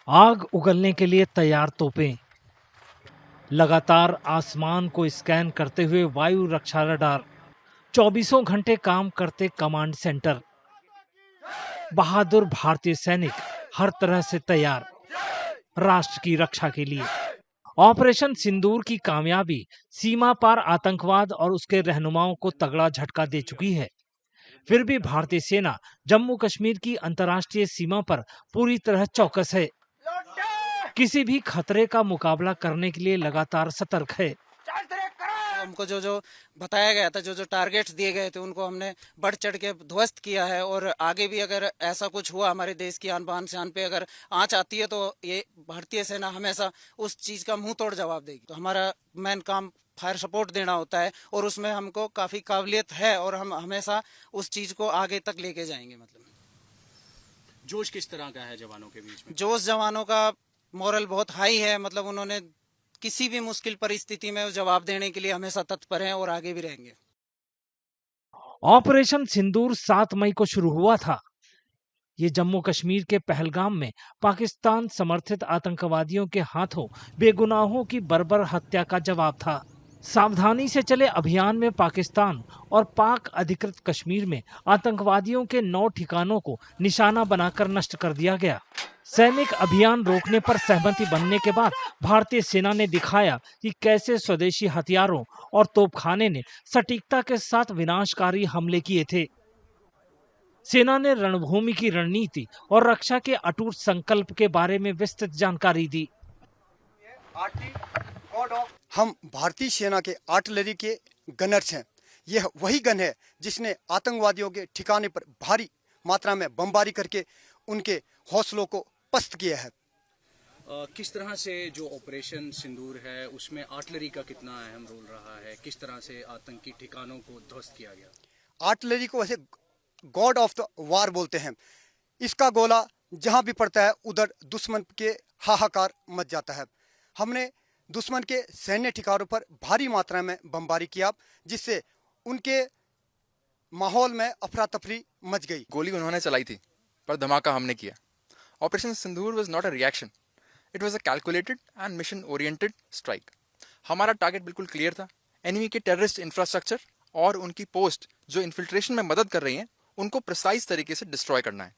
आग उगलने के लिए तैयार तोपें, लगातार आसमान को स्कैन करते हुए वायु रक्षा रडार, चौबीसों घंटे काम करते कमांड सेंटर, बहादुर भारतीय सैनिक हर तरह से तैयार राष्ट्र की रक्षा के लिए। ऑपरेशन सिंदूर की कामयाबी सीमा पार आतंकवाद और उसके रहनुमाओं को तगड़ा झटका दे चुकी है। फिर भी भारतीय सेना जम्मू कश्मीर की अंतर्राष्ट्रीय सीमा पर पूरी तरह चौकस है, किसी भी खतरे का मुकाबला करने के लिए लगातार सतर्क है। हमको जो जो बताया गया था, जो जो टारगेट्स दिए गए थे, उनको हमने बढ़ चढ़ के ध्वस्त किया है। और आगे भी अगर ऐसा कुछ हुआ, हमारे देश की आन बान शान पे अगर आंच आती है, तो ये भारतीय सेना हमेशा उस चीज का मुंह तोड़ जवाब देगी। तो हमारा मेन काम फायर सपोर्ट देना होता है, और उसमें हमको काफी काबिलियत है, और हम हमेशा उस चीज को आगे तक लेके जाएंगे। मतलब जोश किस तरह का है जवानों के बीच में? जोश जवानों का मोरल बहुत हाई है। मतलब उन्होंने किसी भी मुश्किल परिस्थिति में जवाब देने के लिए हमेशा तत्पर हैं, और आगे भी रहेंगे। ऑपरेशन सिंदूर 7 मई को शुरू हुआ था। ये जम्मू कश्मीर के पहलगाम में पाकिस्तान समर्थित आतंकवादियों के हाथों बेगुनाहों की बर्बर हत्या का जवाब था। सावधानी से चले अभियान में पाकिस्तान और पाक अधिकृत कश्मीर में आतंकवादियों के 9 ठिकानों को निशाना बनाकर नष्ट कर दिया गया। सैनिक अभियान रोकने पर सहमति बनने के बाद भारतीय सेना ने दिखाया कि कैसे स्वदेशी हथियारों और तोपखाने ने सटीकता के साथ विनाशकारी हमले किए थे। सेना ने रणभूमि की रणनीति और रक्षा के अटूट संकल्प के बारे में विस्तृत जानकारी दी। हम भारतीय सेना के आर्टिलरी के गनर्स हैं। यह वही गन है जिसने आतंकवादियों के ठिकाने पर भारी मात्रा में बमबारी करके उनके हौसलों को पस्त किया है। किस तरह से जो ऑपरेशन सिंदूर है उसमें आर्टिलरी का कितना अहम रोल रहा है? किस तरह से आतंकी ठिकानों को ध्वस्त किया गया? आर्टिलरी को वैसे गॉड ऑफ द वार बोलते हैं। इसका गोला जहां भी पड़ता है उधर दुश्मन के हाहाकार मच जाता है। हमने दुश्मन के सैन्य ठिकानों पर भारी मात्रा में बमबारी किया, जिससे उनके माहौल में अफरा तफरी मच गई। गोली उन्होंने चलाई थी, पर धमाका हमने किया। Operation Sindoor was not a reaction, it was a calculated and mission oriented strike. हमारा टारगेट बिल्कुल क्लियर था। एनिमी के टेररिस्ट इंफ्रास्ट्रक्चर और उनकी पोस्ट जो इन्फिल्ट्रेशन में मदद कर रही हैं, उनको प्रिसाइज तरीके से डिस्ट्रॉय करना है।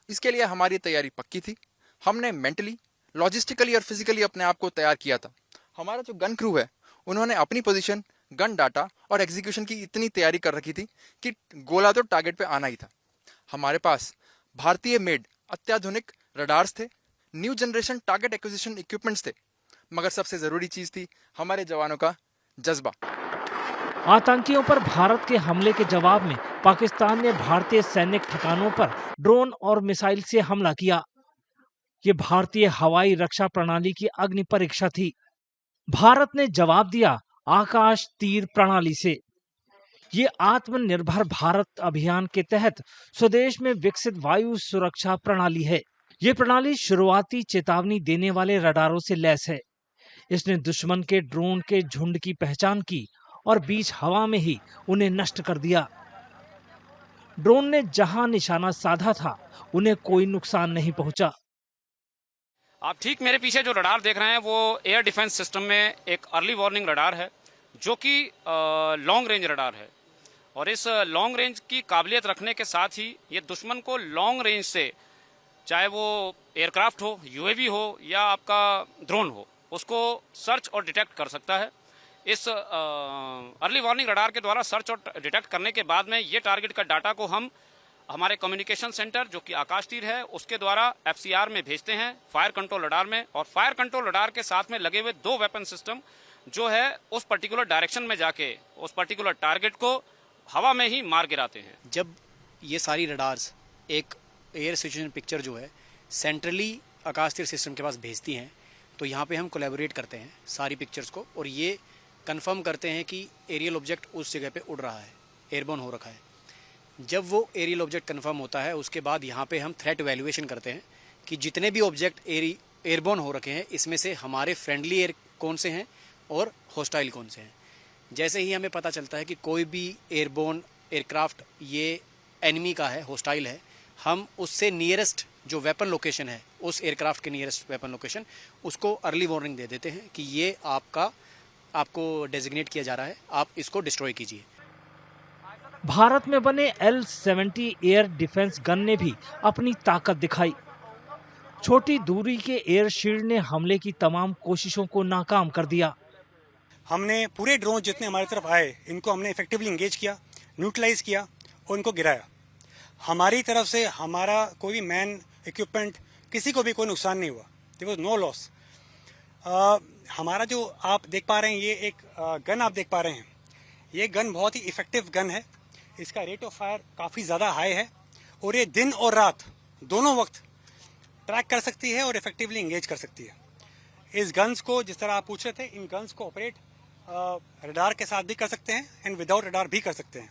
इसके लिए हमारी तैयारी पक्की थी। हमने मेंटली, लॉजिस्टिकली और फिजिकली अपने आप को तैयार किया था। हमारा जो गन क्रू है, उन्होंने अपनी पोजीशन, गन डाटा और एग्जीक्यूशन की इतनी तैयारी कर रखी थी कि गोला तो टारगेट पे आना ही था। हमारे पास भारतीय मेड अत्याधुनिक रडार्स थे, new generation target acquisition equipments थे, मगर सबसे जरूरी चीज थी हमारे जवानों का जज्बा। आतंकियों पर भारत के हमले के जवाब में पाकिस्तान ने भारतीय सैनिक ठिकानों पर ड्रोन और मिसाइल से हमला किया। ये भारतीय हवाई रक्षा प्रणाली की अग्नि परीक्षा थी। भारत ने जवाब दिया आकाश तीर प्रणाली से। ये आत्मनिर्भर भारत अभियान के तहत स्वदेश में विकसित वायु सुरक्षा प्रणाली है। ये प्रणाली शुरुआती चेतावनी देने वाले रडारों से लैस है। इसने दुश्मन के ड्रोन के झुंड की पहचान की और बीच हवा में ही उन्हें नष्ट कर दिया। ड्रोन ने जहां निशाना साधा था, उन्हें कोई नुकसान नहीं पहुंचा। आप ठीक मेरे पीछे जो रडार देख रहे हैं वो एयर डिफेंस सिस्टम में एक अर्ली वार्निंग रडार है, जो कि लॉन्ग रेंज रडार है। और इस लॉन्ग रेंज की काबिलियत रखने के साथ ही ये दुश्मन को लॉन्ग रेंज से, चाहे वो एयरक्राफ्ट हो, यूएवी हो या आपका ड्रोन हो, उसको सर्च और डिटेक्ट कर सकता है। इस अर्ली वार्निंग रडार के द्वारा सर्च और डिटेक्ट करने के बाद में ये टारगेट का डाटा को हम हमारे कम्युनिकेशन सेंटर, जो कि आकाश तीर है, उसके द्वारा एफसीआर में भेजते हैं, फायर कंट्रोल रडार में। और फायर कंट्रोल रडार के साथ में लगे हुए 2 वेपन सिस्टम जो है उस पर्टिकुलर डायरेक्शन में जाके उस पर्टिकुलर टारगेट को हवा में ही मार गिराते हैं। जब ये सारी रडार्स एक एयर सिचुएशन पिक्चर जो है सेंट्रली आकाश तीर सिस्टम के पास भेजती हैं, तो यहाँ पे हम कोलैबोरेट करते हैं सारी पिक्चर्स को, और ये कंफर्म करते हैं कि एरियल ऑब्जेक्ट उस जगह पे उड़ रहा है, एयरबोर्न हो रखा है। जब वो एरियल ऑब्जेक्ट कंफर्म होता है, उसके बाद यहाँ पे हम थ्रेट वैल्यूएशन करते हैं कि जितने भी ऑब्जेक्ट एयरबोर्न हो रखे हैं, इसमें से हमारे फ्रेंडली एयर कौन से हैं और हॉस्टाइल कौन से हैं। जैसे ही हमें पता चलता है कि कोई भी एयरबोर्न एयरक्राफ्ट ये एनिमी का है, हॉस्टाइल है, हम उससे नियरेस्ट जो वेपन लोकेशन है, उस एयरक्राफ्ट के नियरेस्ट वेपन लोकेशन, उसको अर्ली वार्निंग दे देते हैं कि ये आपको डेजिग्नेट किया जा रहा है, आप इसको डिस्ट्रॉय कीजिए। भारत में बने L-70 एयर डिफेंस गन ने भी अपनी ताकत दिखाई। छोटी दूरी के एयर शील्ड ने हमले की तमाम कोशिशों को नाकाम कर दिया। हमने पूरे ड्रोन जितने हमारी तरफ आए, इनको हमने इफेक्टिवली इंगेज किया, न्यूट्रलाइज किया और इनको गिराया। हमारी तरफ से हमारा कोई भी मैन, इक्विपमेंट, किसी को भी कोई नुकसान नहीं हुआ। There was no loss. हमारा जो आप देख पा रहे हैं, ये एक गन आप देख पा रहे हैं, ये गन बहुत ही इफेक्टिव गन है। इसका रेट ऑफ फायर काफ़ी ज़्यादा हाई है और ये दिन और रात दोनों वक्त ट्रैक कर सकती है और इफेक्टिवली इंगेज कर सकती है। इस गन्स को, जिस तरह आप पूछ रहे थे, इन गन्स को ऑपरेट रडार के साथ भी कर सकते हैं एंड विदाउट रडार भी कर सकते हैं।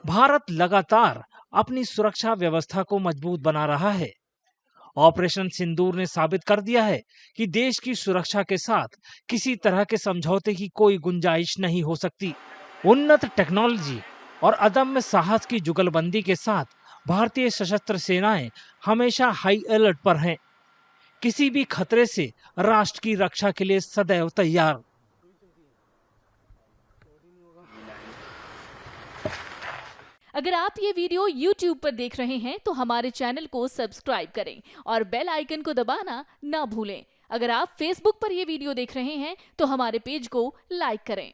भारत लगातार अपनी सुरक्षा व्यवस्था को मजबूत बना रहा है। ऑपरेशन सिंदूर ने साबित कर दिया है कि देश की सुरक्षा के साथ किसी तरह के समझौते की कोई गुंजाइश नहीं हो सकती। उन्नत टेक्नोलॉजी और अदम्य साहस की जुगलबंदी के साथ भारतीय सशस्त्र सेनाएं हमेशा हाई अलर्ट पर हैं, किसी भी खतरे से राष्ट्र की रक्षा के लिए सदैव तैयार। अगर आप ये वीडियो YouTube पर देख रहे हैं तो हमारे चैनल को सब्सक्राइब करें और बेल आइकन को दबाना ना भूलें। अगर आप Facebook पर ये वीडियो देख रहे हैं तो हमारे पेज को लाइक करें।